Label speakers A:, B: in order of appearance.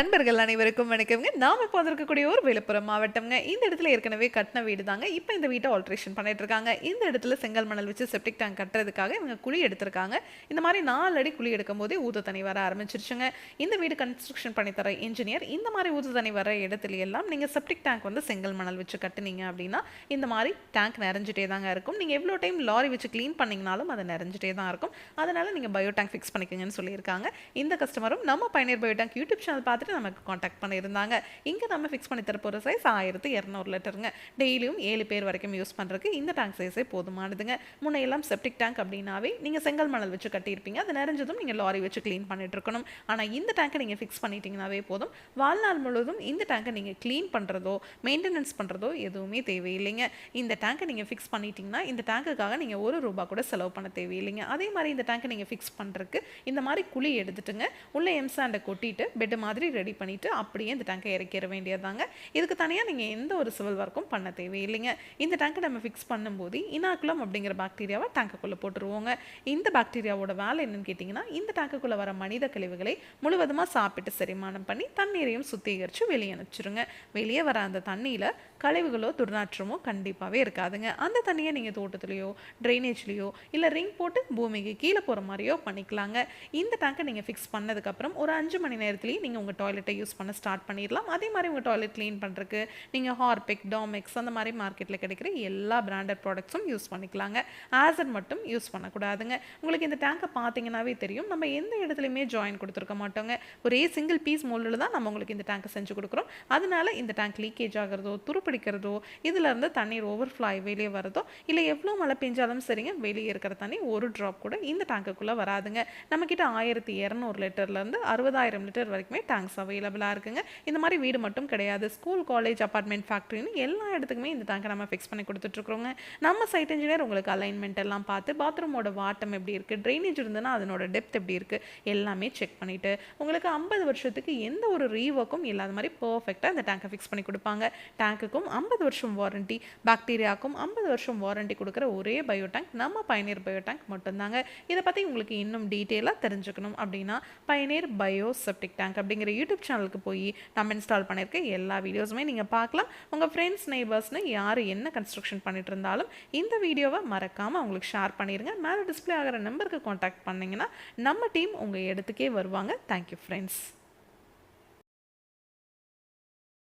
A: நண்பர்கள் அனைவருக்கும் வணக்கம்ங்க. நாம இப்போ வந்திருக்கக்கூடிய ஒரு விழுப்புரம் மாவட்டம்ங்க. இந்த இடத்துல ஏற்கனவே கட்டின வீடு தாங்க. இப்போ இந்த வீட்டை ஆல்ட்ரேஷன் பண்ணிட்டு இருக்காங்க. இந்த இடத்துல செங்கல் மணல் வச்சு செப்டிக் டேங்க் கட்டுறதுக்காக இவங்க குழி எடுத்திருக்காங்க. இந்த மாதிரி 4 அடி குழி எடுக்கும் போதே ஊத்து தண்ணி வர ஆரம்பிச்சிருச்சுங்க. இந்த வீடு கன்ஸ்ட்ரக்ஷன் பண்ணி தர இன்ஜினியர் இந்த மாதிரி ஊத்து தண்ணி வர இடத்துல எல்லாம் நீங்க செப்டிக் டேங்க் வந்து செங்கல் மணல் வச்சு கட்டுனீங்க அப்படின்னா இந்த மாதிரி டேங்க் நிறைஞ்சிட்டே தாங்க இருக்கும். நீங்க எவ்வளோ டைம் லாரி வச்சு க்ளீன் பண்ணீங்கனாலும் அது நிறைஞ்சிட்டே தான் இருக்கும். அதனால நீங்க பயோ டேங்க் ஃபிக்ஸ் பண்ணிக்கங்கன்னு சொல்லியிருக்காங்க. இந்த கஸ்டமரும் நம்ம பயனர் பயோ டேங்க் யூடியூப் சேனல் பார்த்துட்டு நமக்கு காண்டாக்ட் பண்ணியிருந்தாங்க. இங்கே நம்ம ஃபிக்ஸ் பண்ணி தர போகிற சைஸ் 1200 லிட்டருங்க. டெய்லியும் 7 பேர் வரைக்கும் யூஸ் பண்ணுறதுக்கு இந்த டேங்க் சைஸே போதுமானதுங்க. முன்னையெல்லாம் செப்டிக் டேங்க் அப்படின்னாவே நீங்கள் செங்கல் மணல் வச்சு கட்டியிருப்பீங்க. அது நிறைஞ்சதும் நீங்கள் லாரி வச்சு க்ளீன் பண்ணிட்டு இருக்கணும். ஆனால் இந்த டேங்கை நீங்கள் ஃபிக்ஸ் பண்ணிட்டீங்கன்னாவே போதும். வாழ்நாள் முழுவதும் இந்த டேங்கை நீங்கள் க்ளீன் பண்ணுறதோ மெயின்டெனன்ஸ் பண்ணுறதோ எதுவுமே தேவையில்லைங்க. இந்த டேங்கை நீங்கள் ஃபிக்ஸ் பண்ணிட்டீங்கன்னா இந்த டேங்குக்காக நீங்கள் ₹1 கூட செலவு பண்ண தேவையில்லைங்க. அதே மாதிரி இந்த டேங்கை நீங்கள் ஃபிக்ஸ் பண்ணுறதுக்கு இந்த மாதிரி குழி எடுத்துட்டுங்க உள்ள எம்சாண்டை கொட்டிட்டு பெட் மாதிரி ரெடி பண்ணிட்டு அப்படியே இந்த டேங்கை இறக்கிற வேண்டியதாங்க. இதுக்கு தனியாக நீங்கள் எந்த ஒரு சிவில் ஒர்க்கும் பண்ண தேவையில்லைங்க. இந்த டேங்கை நம்ம ஃபிக்ஸ் பண்ணும்போது இனாக்குலம் அப்படிங்கிற பாக்டீரியாவை டேங்குக்குள்ளே போட்டுருவோங்க. இந்த பாக்டீரியாவோட வேலை என்னன்னு கேட்டிங்கன்னா இந்த டேங்குக்குள்ளே வர மனித கழிவுகளை முழுவதுமாக சாப்பிட்டு செரிமானம் பண்ணி தண்ணீரையும் சுத்திகரித்து வெளியே அனுப்பிச்சிருங்க. வெளியே வர அந்த தண்ணியில் கழிவுகளோ துர்நாற்றமோ கண்டிப்பாகவே இருக்காதுங்க. அந்த தண்ணியை நீங்கள் தோட்டத்துலேயோ ட்ரைனேஜ்லேயோ இல்லை ரிங் போட்டு பூமிக்கு கீழே போகிற மாதிரியோ பண்ணிக்கலாங்க. இந்த டேங்கை நீங்கள் ஃபிக்ஸ் பண்ணதுக்கப்புறம் ஒரு 5 மணி நேரத்துலேயே நீங்கள் உங்கள் டாய்லெட்டை யூஸ் பண்ண ஸ்டார்ட் பண்ணிடலாம். அதே மாதிரி உங்கள் டாய்லெட் க்ளீன் பண்ணுறதுக்கு நீங்கள் ஹார்பிக் டாமெக்ஸ் அந்த மாதிரி மார்க்கெட்டில் கிடைக்கிற எல்லா பிராண்டட் ப்ராடக்ட்ஸும் யூஸ் பண்ணிக்கலாங்க. ஆசிட் மட்டும் யூஸ் பண்ணக்கூடாதுங்க. உங்களுக்கு இந்த டேங்கை பார்த்தீங்கன்னாவே தெரியும், நம்ம எந்த இடத்துலையுமே ஜாயின் கொடுத்துருக்க மாட்டோங்க. ஒரே சிங்கிள் பீஸ் மோல்டில் தான் நம்ம உங்களுக்கு இந்த டேங்கை செஞ்சு கொடுக்குறோம். அதனால இந்த டேங்க் லீக்கேஜ் ஆகிறதோ துருப்பிடிக்கிறதோ இதிலேருந்து தண்ணீர் ஓவர்ஃப்ளோ ஆகி வெளியே வரதோ இல்லை எவ்வளோ மழை பெஞ்சாலும் சரிங்க வெளியே இருக்கிற தண்ணி ஒரு ட்ராப் கூட இந்த டேங்குக்குள்ளே வராதுங்க. நம்மக்கிட்ட 1200 லிட்டர்லேருந்து 60,000 லிட்டர் வரைக்குமே டேங்க்ஸ் அவைலபிளாக இருக்குங்க. இந்த மாதிரி வீடு மட்டும் கிடையாது, ஸ்கூல் காலேஜ் அப்பார்ட்மெண்ட் ஃபேக்ட்ரின்னு எல்லா இடத்துக்குமே இந்த டேங்கை நம்ம ஃபிக்ஸ் பண்ணி கொடுத்துட்ருக்குறோங்க. நம்ம சைட் இன்ஜினியர் உங்களுக்கு அலைன்மெண்ட் எல்லாம் பார்த்து பாத்ரூமோட வாட்டம் எப்படி இருக்குது, ட்ரைனேஜ் இருந்ததுன்னா அதனோட டெப்த் எப்படி இருக்குது எல்லாமே செக் பண்ணிவிட்டு உங்களுக்கு 50 வருஷத்துக்கு எந்த ஒரு ரீவொர்க்கும் இல்லாத மாதிரி பர்ஃபெக்டாக இந்த டேங்கை ஃபிக்ஸ் பண்ணி கொடுப்பாங்க. டேங்குக்கும் 50 வருஷம் வாரண்டி, பாக்டீரியாவுக்கும் 50 வருஷம் வாரண்டி கொடுக்குற ஒரே பயோ டேங்க் நம்ம பயனீர் பயோ டேங்க் மட்டும்தாங்க. இதை பற்றி உங்களுக்கு இன்னும் டீட்டெயிலாக தெரிஞ்சுக்கணும் அப்படின்னா பயனீர் பயோ செப்டிக் டேங்க் அப்படிங்கிற யூடியூப் சேனலுக்கு போய் நம்ம இன்ஸ்டால் பண்ணியிருக்க எல்லா வீடியோஸுமே நீங்கள் பார்க்கலாம். உங்கள் ஃப்ரெண்ட்ஸ் நெய்பர்ஸ்னு யார் என்ன கன்ஸ்ட்ரக்ஷன் பண்ணிட்டு இருந்தாலும் இந்த வீடியோவை மறக்காமல் அவங்களுக்கு ஷேர் பண்ணிடுங்க. மேலே டிஸ்பிளே ஆகிற நம்பருக்கு காண்டாக்ட் பண்ணிங்கன்னா நம்ம டீம் உங்கள் இடத்துக்கே வருவாங்க. Thank you friends.